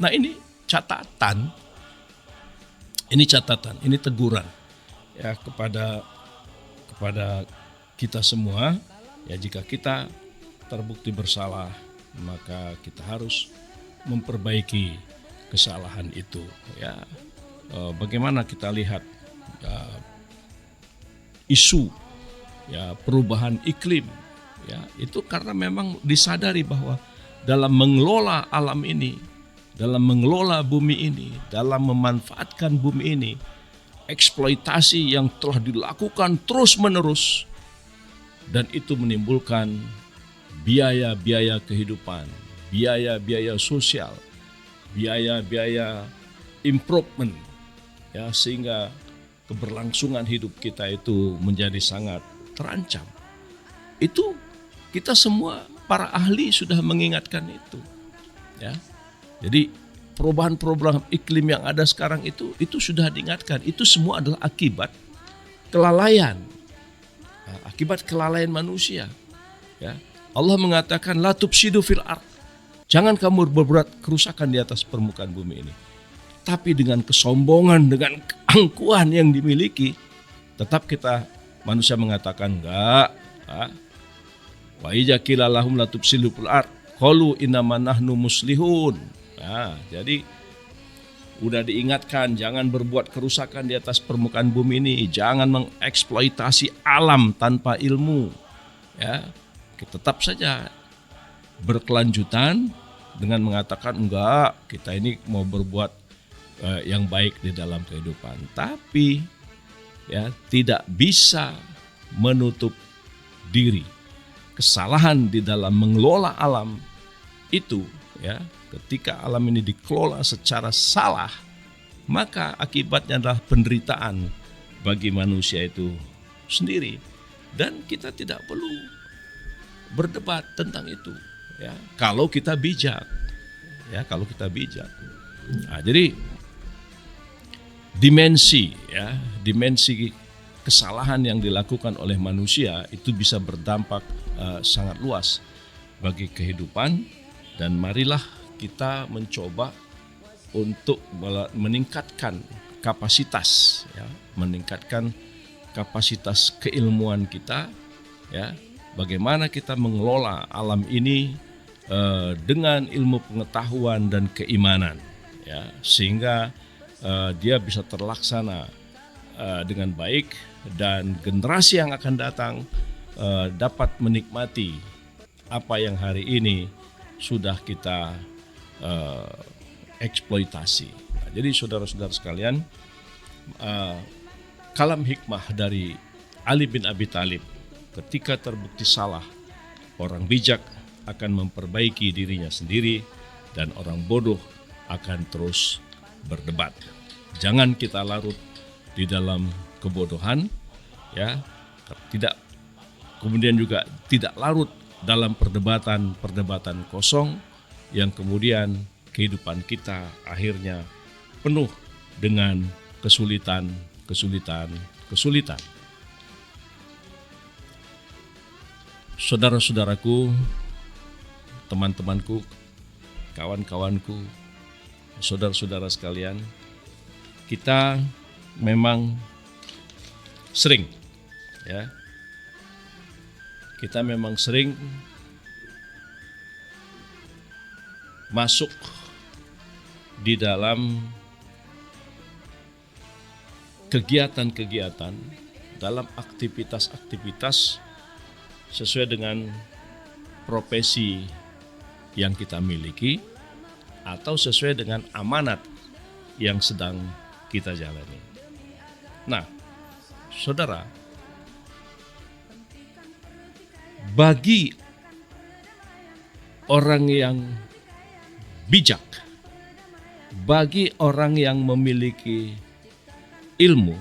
Nah, ini catatan, ini teguran ya kepada kita semua ya, jika kita terbukti bersalah maka kita harus memperbaiki kesalahan itu ya. Bagaimana kita lihat isu ya perubahan iklim ya, itu karena memang disadari bahwa dalam mengelola alam ini, dalam mengelola bumi ini, dalam memanfaatkan bumi ini, eksploitasi yang telah dilakukan terus-menerus, dan itu menimbulkan biaya-biaya kehidupan, biaya-biaya sosial, biaya-biaya improvement ya, sehingga keberlangsungan hidup kita itu menjadi sangat terancam. Itu kita semua para ahli sudah mengingatkan itu ya. Jadi perubahan iklim yang ada sekarang itu sudah diingatkan. Itu semua adalah akibat kelalaian, akibat kelalaian manusia ya. Allah mengatakan la tufsidu fil ard, jangan kamu berbuat kerusakan di atas permukaan bumi ini. Tapi dengan kesombongan, dengan keangkuhan yang dimiliki, tetap kita manusia mengatakan enggak. Wa iza qila lahum la tufsidu fil ard qalu innama nahnu muslihun. Nah, jadi udah diingatkan jangan berbuat kerusakan di atas permukaan bumi ini, jangan mengeksploitasi alam tanpa ilmu. Ya, kita tetap saja berkelanjutan dengan mengatakan enggak, kita ini mau berbuat yang baik di dalam kehidupan. Tapi ya tidak bisa menutup diri kesalahan di dalam mengelola alam itu ya. Ketika alam ini dikelola secara salah, maka akibatnya adalah penderitaan bagi manusia itu sendiri. Dan kita tidak perlu berdebat tentang itu ya, kalau kita bijak ya, kalau kita bijak. Nah, jadi dimensi kesalahan yang dilakukan oleh manusia itu bisa berdampak sangat luas bagi kehidupan, dan marilah kita mencoba untuk meningkatkan kapasitas ya, meningkatkan kapasitas keilmuan kita ya, bagaimana kita mengelola alam ini dengan ilmu pengetahuan dan keimanan ya, sehingga dia bisa terlaksana dengan baik, dan generasi yang akan datang dapat menikmati apa yang hari ini sudah kita eksploitasi. Nah, jadi saudara-saudara sekalian, kalam hikmah dari Ali bin Abi Thalib, ketika terbukti salah, orang bijak akan memperbaiki dirinya sendiri dan orang bodoh akan terus berdebat. Jangan kita larut di dalam kebodohan ya, kemudian juga tidak larut dalam perdebatan kosong yang kemudian kehidupan kita akhirnya penuh dengan kesulitan. Saudara-saudaraku, teman-temanku, kawan-kawanku, saudara-saudara sekalian, kita memang sering ya, kita memang sering masuk di dalam kegiatan-kegiatan, dalam aktivitas-aktivitas sesuai dengan profesi yang kita miliki atau sesuai dengan amanat yang sedang kita jalani. Nah, saudara, bagi orang yang bijak, bagi orang yang memiliki ilmu,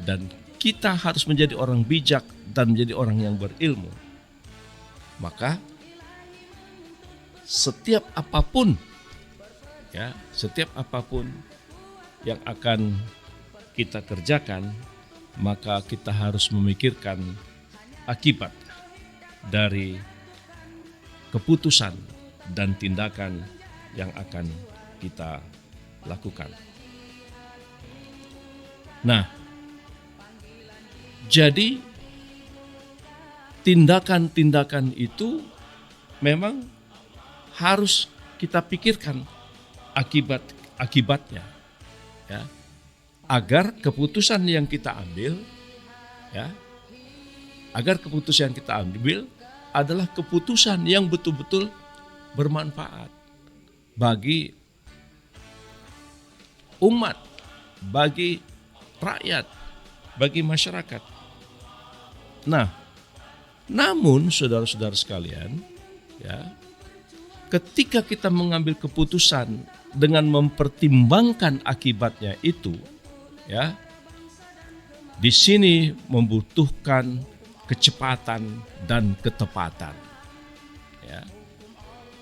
dan kita harus menjadi orang bijak dan menjadi orang yang berilmu, maka setiap apapun yang akan kita kerjakan, maka kita harus memikirkan akibat dari keputusan dan tindakan yang akan kita lakukan. Nah, jadi tindakan-tindakan itu memang harus kita pikirkan akibatnya, ya, agar keputusan yang kita ambil, ya, agar keputusan yang kita ambil adalah keputusan yang betul-betul bermanfaat bagi umat, bagi rakyat, bagi masyarakat. Nah, namun saudara-saudara sekalian, ya, ketika kita mengambil keputusan dengan mempertimbangkan akibatnya itu, ya, di sini membutuhkan kecepatan dan ketepatan. Ya.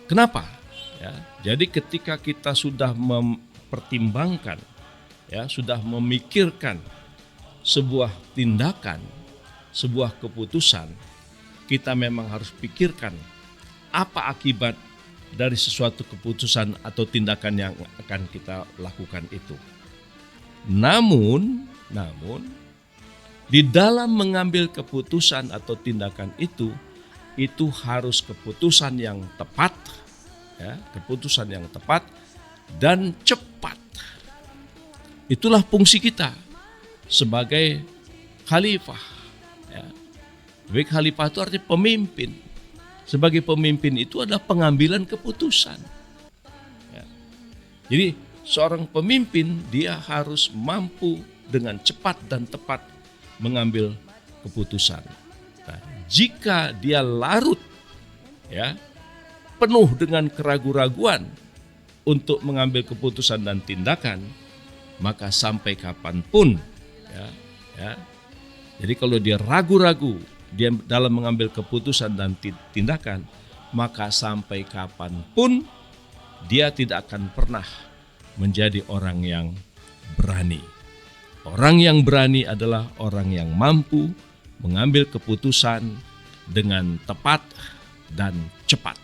Kenapa? Ya, jadi ketika kita sudah mempertimbangkan, ya, sudah memikirkan sebuah tindakan, sebuah keputusan, kita memang harus pikirkan apa akibat dari sesuatu keputusan atau tindakan yang akan kita lakukan itu. Namun di dalam mengambil keputusan atau tindakan itu harus keputusan yang tepat, ya, keputusan yang tepat dan cepat. Itulah fungsi kita sebagai khalifah. Ya. Baik, khalifah itu artinya pemimpin. Sebagai pemimpin itu adalah pengambilan keputusan. Ya. Jadi seorang pemimpin dia harus mampu dengan cepat dan tepat mengambil keputusan. Nah, jika dia larut, ya, penuh dengan keraguan-raguan untuk mengambil keputusan dan tindakan, maka sampai kapanpun, ya, jadi kalau dia ragu-ragu dia dalam mengambil keputusan dan tindakan, maka sampai kapanpun dia tidak akan pernah menjadi orang yang berani. Orang yang berani adalah orang yang mampu mengambil keputusan dengan tepat dan cepat.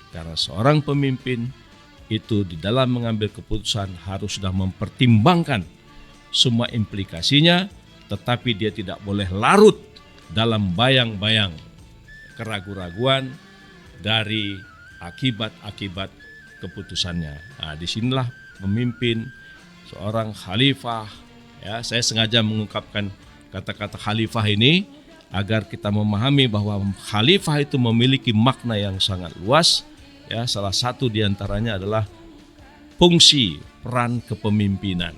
Karena seorang pemimpin itu di dalam mengambil keputusan harus sudah mempertimbangkan semua implikasinya, tetapi dia tidak boleh larut dalam bayang-bayang keraguan-raguan dari akibat-akibat keputusannya. Nah, disinilah pemimpin, seorang khalifah. Ya, saya sengaja mengungkapkan kata-kata khalifah ini agar kita memahami bahwa khalifah itu memiliki makna yang sangat luas. Ya, salah satu diantaranya adalah fungsi peran kepemimpinan.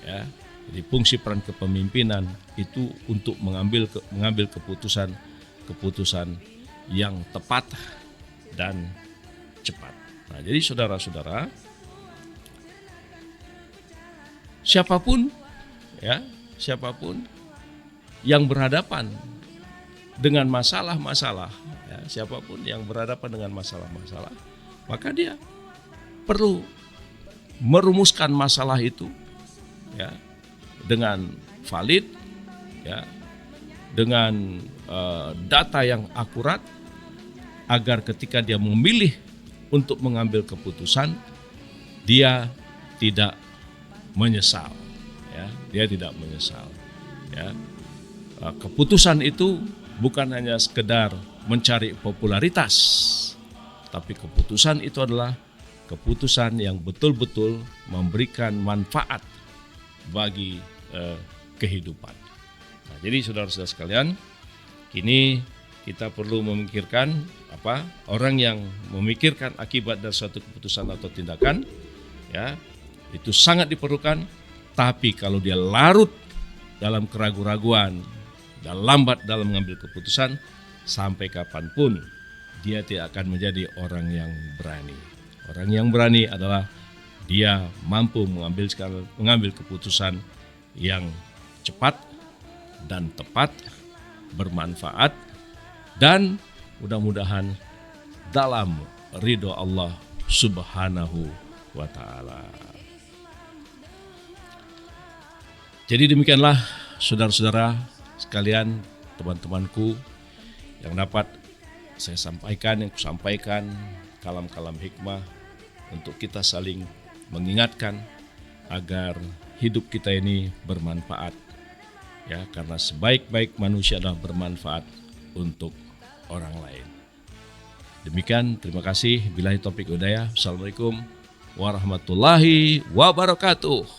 Ya, jadi fungsi peran kepemimpinan itu untuk mengambil keputusan yang tepat dan cepat. Nah, jadi saudara-saudara, siapapun yang berhadapan dengan masalah-masalah, ya, siapapun yang berhadapan dengan masalah-masalah, maka dia perlu merumuskan masalah itu, ya, dengan valid, ya, dengan data yang akurat, agar ketika dia memilih untuk mengambil keputusan, dia tidak menyesal. Ya, dia tidak menyesal. Ya. Keputusan itu bukan hanya sekedar mencari popularitas, tapi keputusan itu adalah keputusan yang betul-betul memberikan manfaat bagi kehidupan. Nah, jadi saudara-saudara sekalian, kini kita perlu memikirkan orang yang memikirkan akibat dari suatu keputusan atau tindakan, ya, itu sangat diperlukan. Tapi kalau dia larut dalam keraguan-raguan dan lambat dalam mengambil keputusan, sampai kapanpun dia tidak akan menjadi orang yang berani. Orang yang berani adalah dia mampu mengambil keputusan yang cepat dan tepat, bermanfaat, dan mudah-mudahan dalam ridho Allah Subhanahu wa ta'ala. Jadi demikianlah saudara-saudara sekalian, teman-temanku, yang dapat saya sampaikan, yang kusampaikan, kalam-kalam hikmah untuk kita saling mengingatkan agar hidup kita ini bermanfaat. Ya, karena sebaik-baik manusia adalah bermanfaat untuk orang lain. Demikian, terima kasih. Billahi taufik hidayah. Assalamualaikum warahmatullahi wabarakatuh.